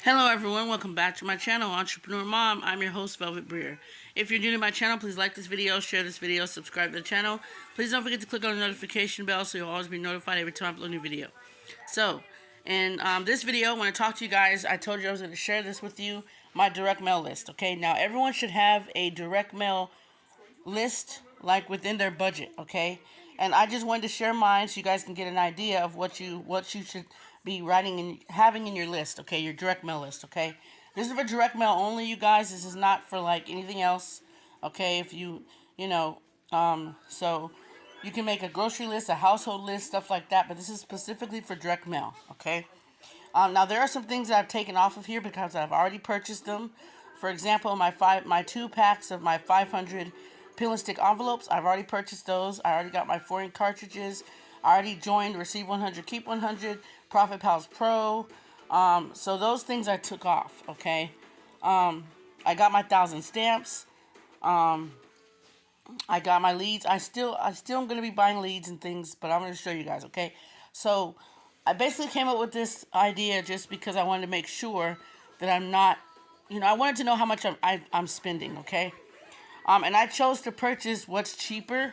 Hello everyone, welcome back to my channel, Entrepreneur Mom. I'm your host, Velvet Briere. If you're new to my channel, please like this video, share this video, subscribe to the channel. Please don't forget to click on the notification bell so you'll always be notified every time I upload a new video. So, in this video, when I talk to you guys, I told you I was going to share this with you, my direct mail list. Okay, now everyone should have a direct mail list like within their budget, okay? And I just wanted to share mine so you guys can get an idea of what you should be writing and having in your list, okay? Your direct mail list, okay? This is for direct mail only, you guys. This is not for like anything else, okay? If so you can make a grocery list, a household list, stuff like that, but this is specifically for direct mail, okay? Now there are some things that I've taken off of here because I've already purchased them. For example, my 2 packs of my 500 peel and stick envelopes, I've already purchased those. I already got my 4-ink cartridges. I already joined Receive 100, Keep 100, Profit Pals Pro. So those things I took off, okay? I got my 1,000 stamps. I got my leads. I still am going to be buying leads and things, but I'm going to show you guys, okay? So I basically came up with this idea just because I wanted to make sure that I'm not, I wanted to know how much I'm spending, okay? And I chose to purchase what's cheaper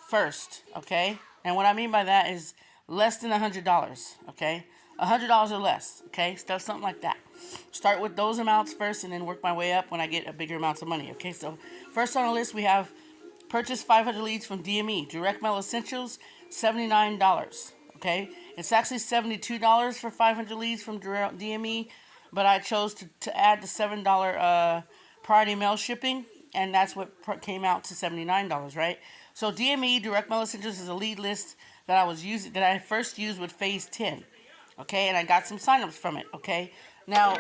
first, okay? And what I mean by that is less than $100, okay? $100 or less, okay? Something like that. Start with those amounts first and then work my way up when I get a bigger amounts of money, okay? So first on the list we have purchase 500 leads from DME. Direct Mail Essentials, $79, okay? It's actually $72 for 500 leads from DME, but I chose to add the $7 priority mail shipping, and that's what came out to $79, right? So DME, Direct Mail Essentials, is a lead list that I first used with Phase 10, okay? And I got some signups from it, okay? Now,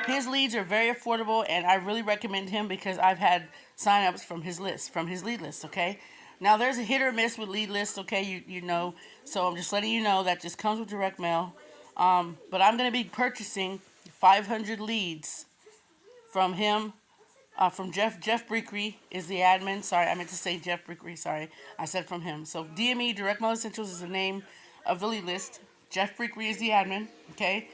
his leads are very affordable, and I really recommend him because I've had signups from his lead list, okay? Now, there's a hit or miss with lead lists, okay? You know, so I'm just letting you know that just comes with direct mail. But I'm going to be purchasing 500 leads from him. From Jeff Briere is the admin. Sorry, I meant to say Jeff Briere. Sorry, I said from him. So DME, Direct Mail Essentials, is the name of the lead list. Jeff Briere is the admin. Okay.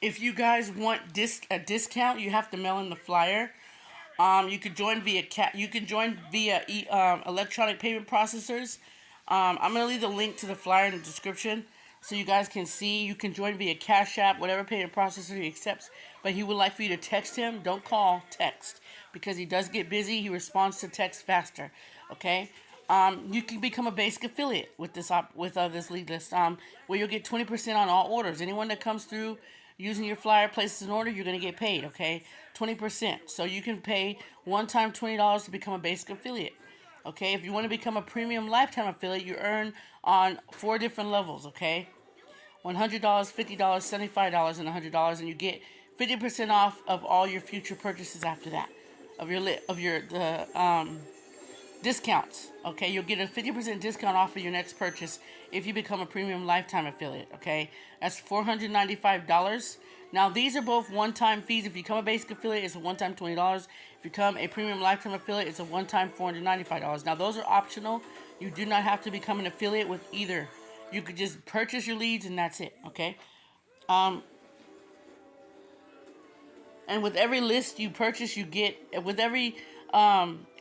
If you guys want a discount, you have to mail in the flyer. You could join via electronic payment processors. I'm gonna leave the link to the flyer in the description so you guys can see. You can join via Cash App, whatever payment processor he accepts. But he would like for you to text him. Don't call, text, because he does get busy. He responds to text faster. Okay. You can become a basic affiliate with this lead list, where you'll get 20% on all orders. Anyone that comes through using your flyer, places an order, you're going to get paid, okay? 20%. So you can pay one time $20 to become a basic affiliate, okay? If you want to become a premium lifetime affiliate, you earn on 4 different levels, okay? $100, $50, $75, and $100, and you get 50% off of all your future purchases after that, of your discounts, okay? You'll get a 50% discount off of your next purchase if you become a premium lifetime affiliate, okay? That's $495. Now, these are both one-time fees. If you become a basic affiliate, it's a one-time $20. If you become a premium lifetime affiliate, it's a one-time $495. Now, those are optional. You do not have to become an affiliate with either. You could just purchase your leads and that's it, okay? And with every list you purchase, you get, with every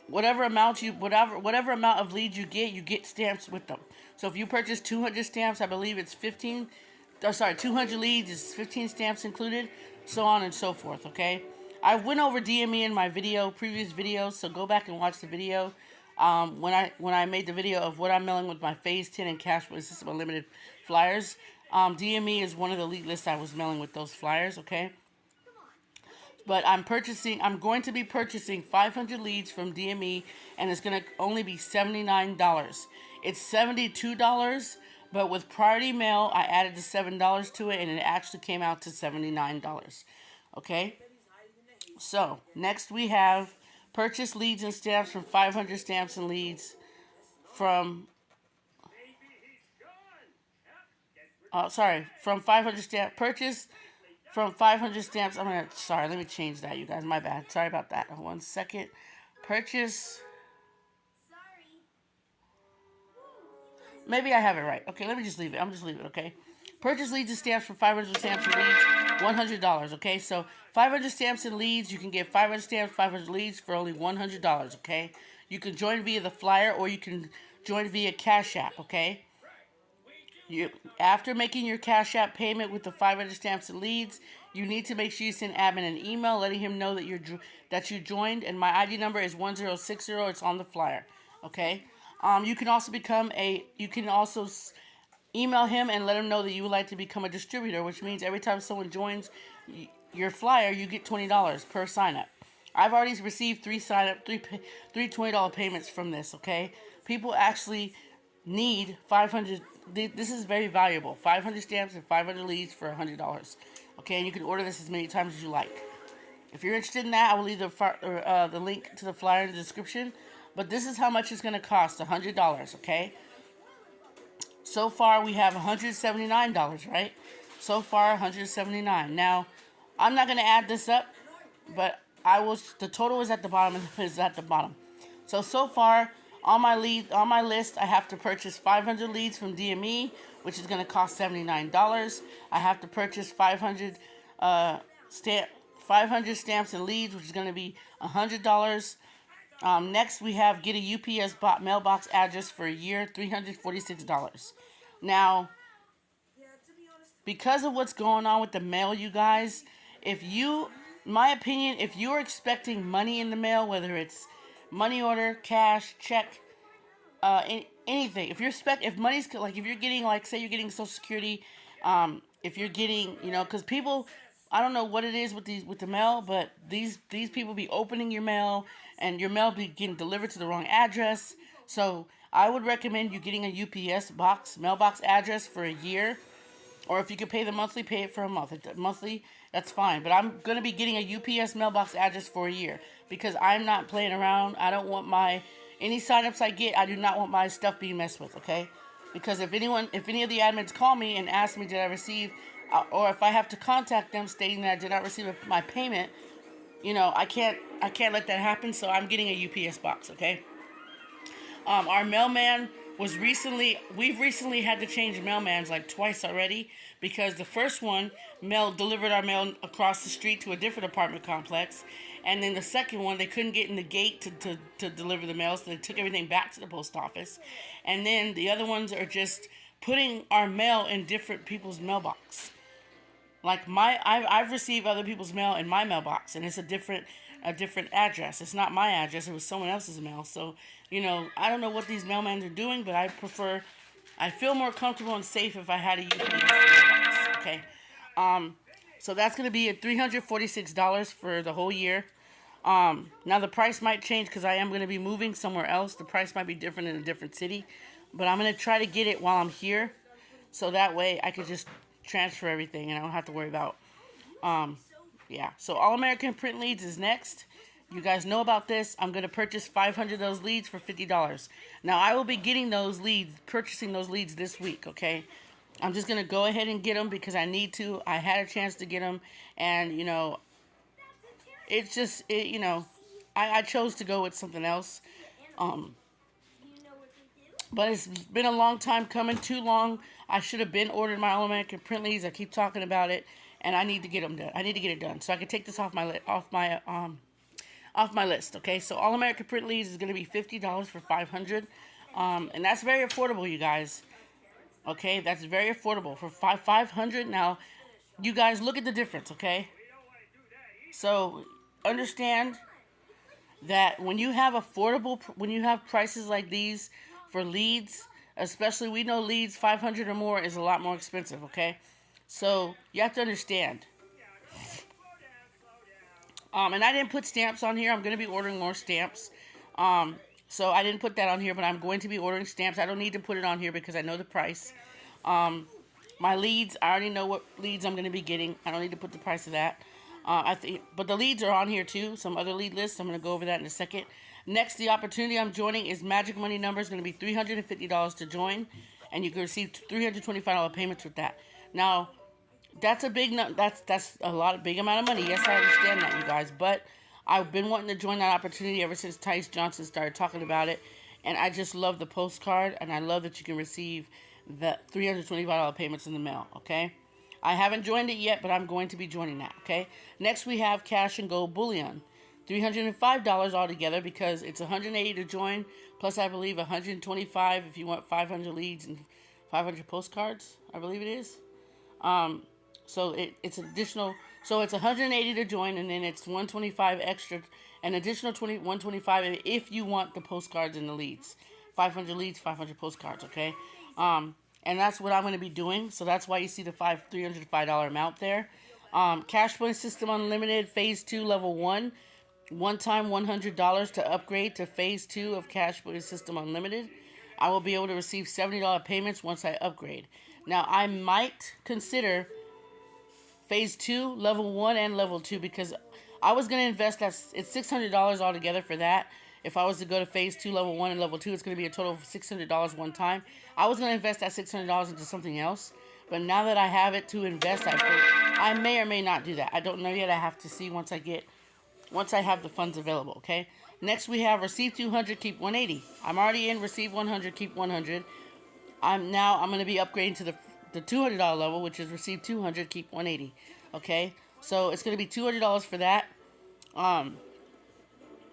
whatever amount of leads you get stamps with them. So if you purchase 200 stamps, I believe it's 200 leads is 15 stamps included, so on and so forth, okay? I went over DME in my previous videos, so go back and watch the video. When I made the video of what I'm mailing with my Phase 10 and Cash System Unlimited flyers, DME is one of the lead lists I was mailing with those flyers, okay? But I'm going to be purchasing 500 leads from DME, and it's going to only be $79. It's $72, but with priority mail, I added the $7 to it, and it actually came out to $79. Okay? So, next we have purchase leads and stamps from 500 stamps and leads from... from 500 stamps. Purchase... From 500 stamps, let me change that, you guys. My bad. Sorry about that. 1 second. Purchase. Maybe I have it right. Okay, let me just leave it. I'm just leave it, okay? Purchase leads and stamps for 500 stamps and leads, $100. Okay, so 500 stamps and leads, you can get 500 stamps, 500 leads for only $100. Okay, you can join via the flyer or you can join via Cash App. Okay, after making your Cash App payment with the 500 stamps and leads, you need to make sure you send admin an email letting him know that you joined. And my ID number is 1060. It's on the flyer. Okay. You can also email him and let him know that you would like to become a distributor, which means every time someone joins your flyer, you get $20 per sign up. I've already received three $20 payments from this. Okay. People actually need 500. This is very valuable. 500 stamps and 500 leads for $100. Okay, and you can order this as many times as you like. If you're interested in that, I will leave the link to the flyer in the description. But this is how much it's going to cost, $100. Okay. So far we have $179, right? So far $179. Now, I'm not going to add this up, but the total is at the bottom. So far, on my list, I have to purchase 500 leads from DME, which is going to cost $79. I have to purchase 500 stamps and leads, which is going to be $100. Next, we have get a UPS mailbox address for a year, $346. Now, because of what's going on with the mail, you guys, my opinion, if you're expecting money in the mail, whether it's money order, cash, check, anything. If money's like, if you're getting, like, say you're getting Social Security, if you're getting, because people, I don't know what it is with the mail, but these people be opening your mail and your mail be getting delivered to the wrong address. So I would recommend you getting a UPS mailbox address for a year. Or if you could pay the monthly, pay it for a month. Monthly, that's fine. But I'm going to be getting a UPS mailbox address for a year because I'm not playing around. I don't want any signups I get, I do not want my stuff being messed with, okay? Because if any of the admins call me and ask me, did I receive, or if I have to contact them stating that I did not receive my payment, I can't let that happen, so I'm getting a UPS box, okay? Our mailman we've recently had to change mailmans like twice already because the first one delivered our mail across the street to a different apartment complex, and then the second one they couldn't get in the gate to deliver the mail, so they took everything back to the post office, and then the other ones are just putting our mail in different people's mailbox. Like I've received other people's mail in my mailbox, and it's a different address. It's not my address. It was someone else's mail. So, I don't know what these mailmen are doing, but I feel more comfortable and safe if I had a UPS mailbox. Okay. So that's going to be at $346 for the whole year. Now the price might change because I am going to be moving somewhere else. The price might be different in a different city, but I'm going to try to get it while I'm here. So that way I could just transfer everything and I don't have to worry about, yeah. So All American Print Leads is next. You guys know about this. I'm going to purchase 500 of those leads for $50. Now I will be getting purchasing those leads this week, okay? I'm just going to go ahead and get them because I need to. I had a chance to get them, and, it's just, I chose to go with something else. But it's been a long time coming, too long. I should have been ordering my All American Print Leads. I keep talking about it, and I need to get them done. I need to get it done so I can take this off my list. Okay, so All American Print Leads is going to be $50 for 500, and that's very affordable, you guys. Okay, that's very affordable for 500. Now, you guys look at the difference. Okay, so understand that when you have prices like these for leads, especially we know leads 500 or more is a lot more expensive, okay? So you have to understand. And I didn't put stamps on here. I'm going to be ordering more stamps. So I didn't put that on here, but I'm going to be ordering stamps. I don't need to put it on here because I know the price. My leads, I already know what leads I'm going to be getting. I don't need to put the price of that. But the leads are on here too. Some other lead lists. I'm going to go over that in a second. Next, the opportunity I'm joining is Magic Money Number. It's going to be $350 to join, and you can receive $325 payments with that. Now, that's a big that's a big amount of money. Yes, I understand that, you guys, but I've been wanting to join that opportunity ever since Tice Johnson started talking about it, and I just love the postcard, and I love that you can receive the $325 payments in the mail, okay? I haven't joined it yet, but I'm going to be joining that, okay? Next, we have Cash and Gold Bullion. $305 altogether because it's $180 to join, plus I believe $125 if you want 500 leads and 500 postcards, I believe it is. So it's additional. So it's $180 to join, and then it's $125 extra, an additional $125 if you want the postcards and the leads. 500 leads, 500 postcards. Okay, and that's what I'm going to be doing. So that's why you see the $305 amount there. Cash point system unlimited phase 2 level 1. One time $100 to upgrade to phase 2 of cash point system unlimited. I will be able to receive $70 payments once I upgrade. Now I might consider phase 2, level 1, and level 2 because I was going to invest it's $600 altogether for that. If I was to go to phase 2, level 1, and level 2, it's going to be a total of $600 one time. I was going to invest that $600 into something else, but now that I have it to invest, I may or may not do that. I don't know yet. I have to see once I have the funds available, okay? Next, we have receive 200, keep 180. I'm already in receive 100, keep 100. I'm going to be upgrading to the $200 level, which is receive 200, keep 180. Okay, so it's going to be $200 for that.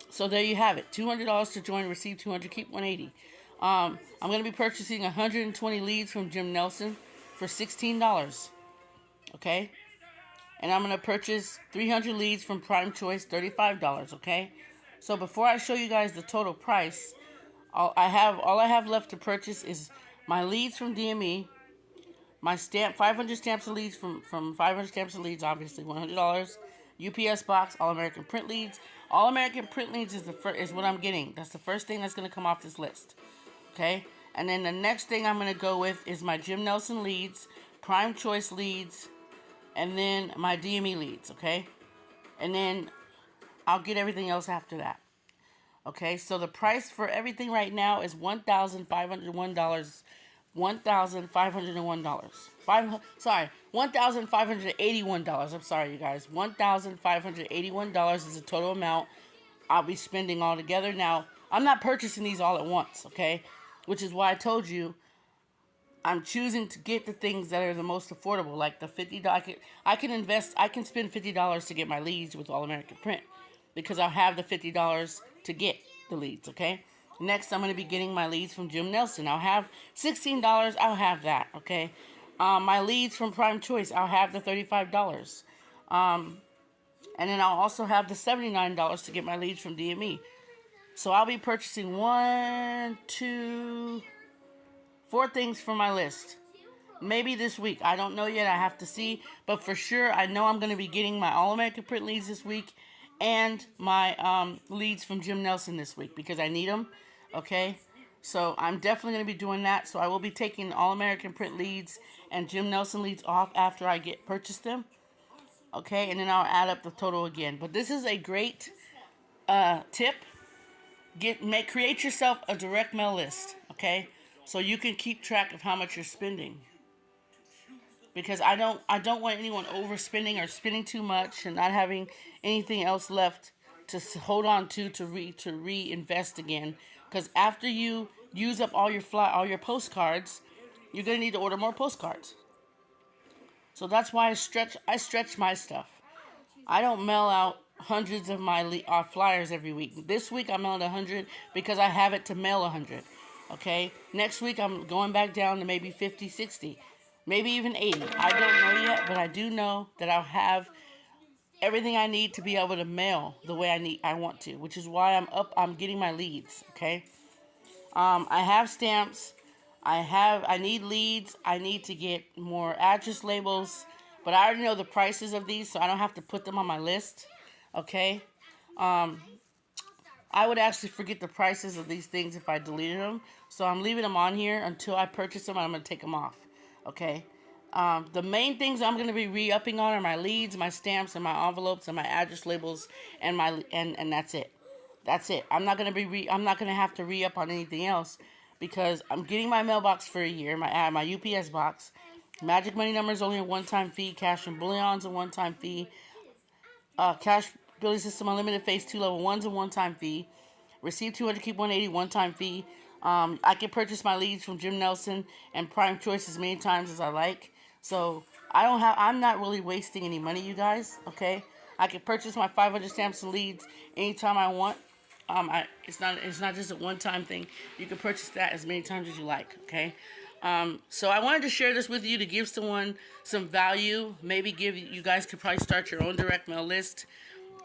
So there you have it. $200 to join, receive 200, keep 180. I'm going to be purchasing 120 leads from Jim Nelson for $16. Okay, and I'm going to purchase 300 leads from Prime Choice, $35. Okay, so before I show you guys the total price, all I have left to purchase is my leads from DME. My 500 stamps and leads from 500 stamps and leads, obviously $100. UPS box, All American Print leads. All American Print leads is what I'm getting. That's the first thing that's going to come off this list. Okay, and then the next thing I'm going to go with is my Jim Nelson leads, Prime Choice leads, and then my DME leads. Okay, and then I'll get everything else after that. Okay, so the price for everything right now is $1,501. $1,501. $1,581. I'm sorry, you guys. $1,581 is the total amount I'll be spending all together. Now, I'm not purchasing these all at once, okay? Which is why I told you I'm choosing to get the things that are the most affordable, like the $50. I can spend $50 to get my leads with All American Print because I'll have the $50 to get the leads, okay? Next, I'm going to be getting my leads from Jim Nelson. I'll have $16. I'll have that, okay? My leads from Prime Choice, I'll have the $35. And then I'll also have the $79 to get my leads from DME. So I'll be purchasing 1, 2, 4 things from my list. Maybe this week. I don't know yet. I have to see. But for sure, I know I'm going to be getting my All American Print leads this week and my leads from Jim Nelson this week because I need them. Okay, so I'm definitely going to be doing that. So I will be taking All American Print leads and Jim Nelson leads off after I purchase them. Okay, and then I'll add up the total again. But this is a great tip. Create yourself a direct mail list. Okay, so you can keep track of how much you're spending. Because I don't want anyone overspending or spending too much and not having anything else left to hold on to reinvest again. Because after you use up all your postcards, you're gonna need to order more postcards. So that's why I stretch my stuff. I don't mail out hundreds of my flyers every week. This week I mailed 100 because I have it to mail 100. Okay. Next week I'm going back down to maybe 50, 60, maybe even 80. I don't know yet, but I do know that I'll have everything I need to be able to mail the way I want to, which is why I'm getting my leads, okay? I have stamps, I need leads, I need to get more address labels, but I already know the prices of these, so I don't have to put them on my list, okay? I would actually forget the prices of these things if I deleted them, so I'm leaving them on here until I purchase them, and I'm going to take them off, okay? The main things I'm going to be re-upping on are my leads, my stamps, and my envelopes, and my address labels, and that's it. That's it. I'm not going to have to re-up on anything else because I'm getting my mailbox for a year, my UPS box. Magic Money number is only a one-time fee. Cash and Bullion's a one-time fee. Cash Billing System Unlimited Phase 2 Level 1's a one-time fee. Receive 200, keep 180, one-time fee. I can purchase my leads from Jim Nelson and Prime Choice as many times as I like. So I'm not really wasting any money, you guys. Okay, I can purchase my 500 stamps and leads anytime I want. It's not just a one-time thing. You can purchase that as many times as you like. Okay. So I wanted to share this with you to give someone some value. Maybe you guys could probably start your own direct mail list.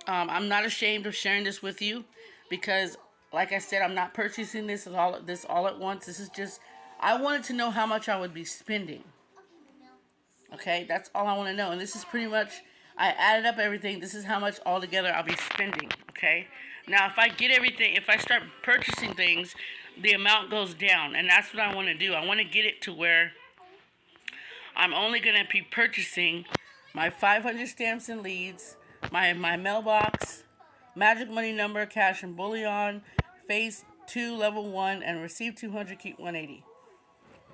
I'm not ashamed of sharing this with you because, like I said, I'm not purchasing this all at once. This is just, I wanted to know how much I would be spending. Okay, that's all I want to know. And this is pretty much, I added up everything. This is how much altogether I'll be spending. Okay, now if I get everything, if I start purchasing things, the amount goes down. And that's what I want to do. I want to get it to where I'm only going to be purchasing my 500 stamps and leads, my mailbox, magic money number, cash and bullion, phase 2, level 1, and receive 200, keep 180.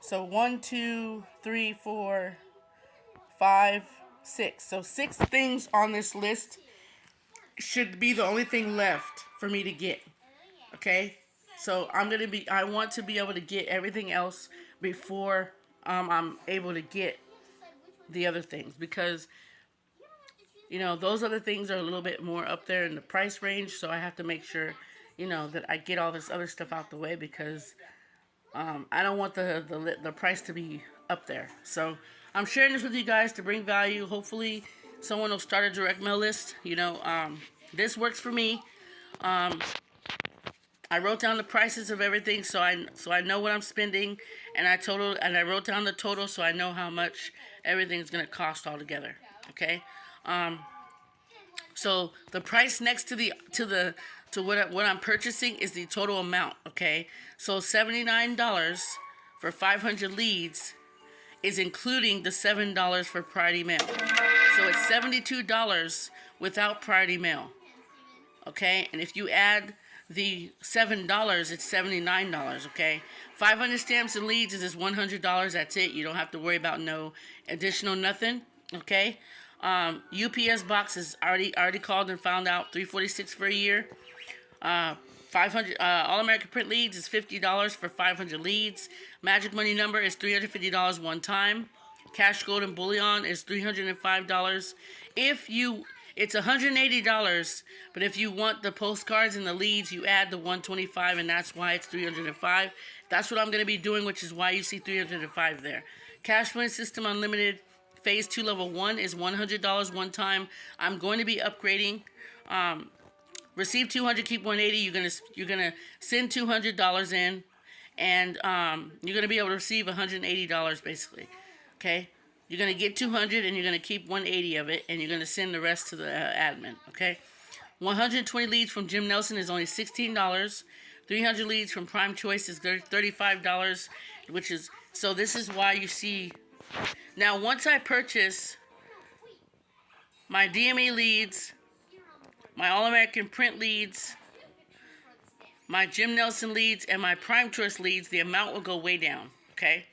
So 1, 2, 3, 4, 5, 6. So 6 things on this list should be the only thing left for me to get. Okay? So I want to be able to get everything else before I'm able to get the other things, because those other things are a little bit more up there in the price range, so I have to make sure that I get all this other stuff out the way, because I don't want the price to be up there. So I'm sharing this with you guys to bring value. Hopefully someone will start a direct mail list. This works for me. I wrote down the prices of everything, so I know what I'm spending, and I wrote down the total, so I know how much everything's gonna cost altogether. Okay, so the price next to what I'm purchasing is the total amount. Okay, so $79 for 500 leads is including the $7 for priority mail. So it's $72 without priority mail. Okay, and if you add the $7, it's $79. Okay, 500 stamps and leads is just $100. That's it. You don't have to worry about no additional nothing. Okay, UPS box is already called and found out, $346 for a year. 500 All American Print leads is $50 for 500 leads. Magic Money number is $350 one time. Cash, gold, and bullion is $305. It's $180, but if you want the postcards and the leads, you add the $125, and that's why it's $305. That's what I'm going to be doing, which is why you see $305 there. Cash Money System Unlimited Phase 2 Level 1 is $100 one time. I'm going to be upgrading. Receive 200, keep 180. You're gonna send $200 in, and you're gonna be able to receive $180 basically. Okay, you're gonna get 200, and you're gonna keep 180 of it, and you're gonna send the rest to the admin. Okay, 120 leads from Jim Nelson is only $16. 300 leads from Prime Choice is $35, which is, so this is why you see. Now, once I purchase my DMA leads, my All-American Print leads, my Jim Nelson leads, and my Prime Choice leads, the amount will go way down, okay?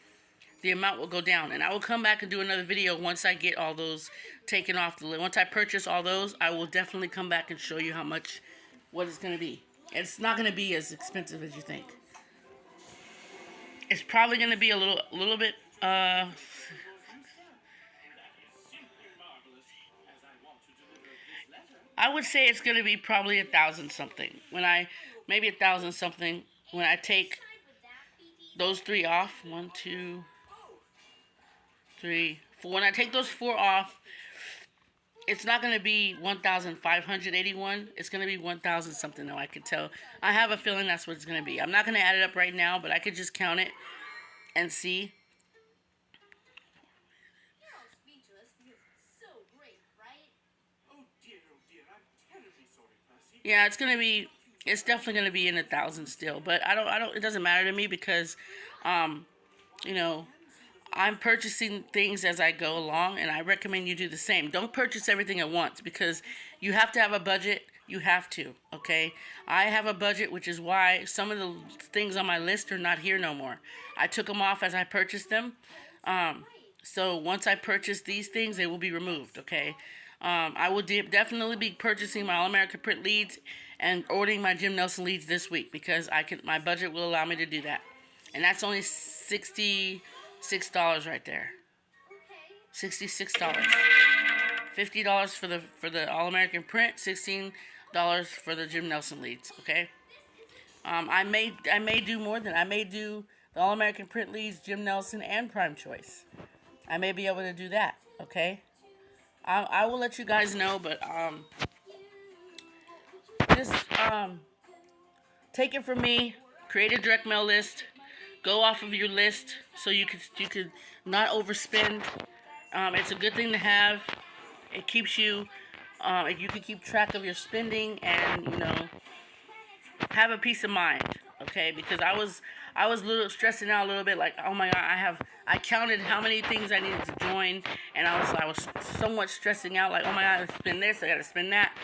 The amount will go down. And I will come back and do another video once I get all those taken off the list. Once I purchase all those, I will definitely come back and show you what it's going to be. It's not going to be as expensive as you think. It's probably going to be a little bit, I would say it's going to be probably 1,000 something. Maybe 1,000 something when I take those 3 off. 1, 2, 3, 4. When I take those 4 off, it's not going to be 1,581. It's going to be 1,000 something, though, I could tell. I have a feeling that's what it's going to be. I'm not going to add it up right now, but I could just count it and see. Yeah, it's definitely gonna be in 1,000 still, but it doesn't matter to me because, I'm purchasing things as I go along, and I recommend you do the same. Don't purchase everything at once, because you have to have a budget. You have to, okay? I have a budget, which is why some of the things on my list are not here no more. I took them off as I purchased them. So once I purchase these things, they will be removed, okay? I will definitely be purchasing my All-American Print leads and ordering my Jim Nelson leads this week because my budget will allow me to do that. And that's only $66 right there. $66. $50 for the All-American print, $16 for the Jim Nelson leads, okay? I may do more than I may do the All-American print leads, Jim Nelson, and Prime Choice. I may be able to do that, okay? I will let you guys know, but just take it from me. Create a direct mail list. Go off of your list so you could not overspend. It's a good thing to have. It keeps you. You can keep track of your spending and have a peace of mind. Okay, because I was a little stressing out a little bit, like, oh my God, I counted how many things I needed to join, and I was so much stressing out, like, oh my God, I gotta spend this, I gotta spend that.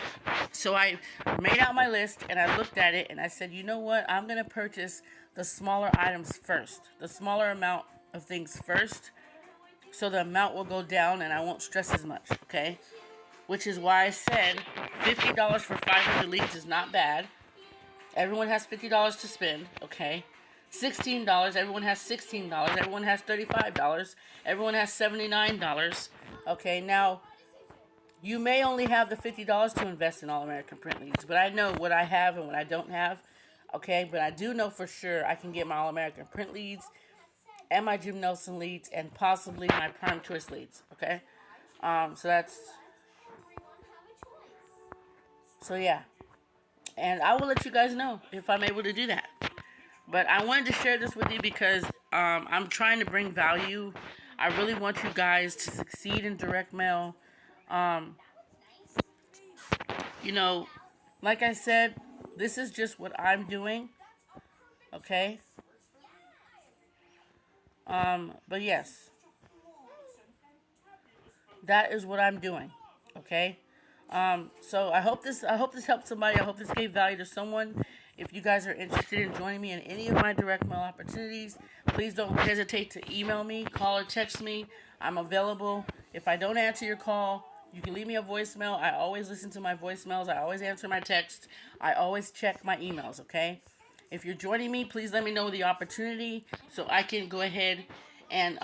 So I made out my list and I looked at it and I said, you know what, I'm gonna purchase the smaller items first, the smaller amount of things first, so the amount will go down and I won't stress as much. Okay, which is why I said $50 for 500 leads is not bad. Everyone has $50 to spend, okay? $16, everyone has $16. Everyone has $35. Everyone has $79, okay? Now, you may only have the $50 to invest in All-American print leads, but I know what I have and what I don't have, okay? But I do know for sure I can get my All-American print leads and my Jim Nelson leads and possibly my Prime Choice leads, okay? So yeah. And I will let you guys know if I'm able to do that. But I wanted to share this with you because I'm trying to bring value. I really want you guys to succeed in direct mail. Like I said, this is just what I'm doing. Okay? But yes. That is what I'm doing. Okay? So I hope this helped somebody. I hope this gave value to someone. If you guys are interested in joining me in any of my direct mail opportunities, please don't hesitate to email me, call or text me. I'm available. If I don't answer your call, you can leave me a voicemail. I always listen to my voicemails. I always answer my texts. I always check my emails, okay? If you're joining me, please let me know the opportunity so I can go ahead and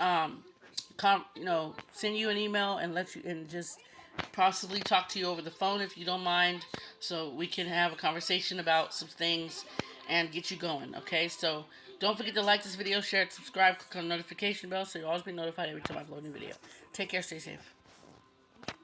send you an email and just possibly talk to you over the phone if you don't mind, so we can have a conversation about some things and get you going, okay? So don't forget to like this video, share it, subscribe, click on the notification bell so you'll always be notified every time I upload a new video. Take care, stay safe.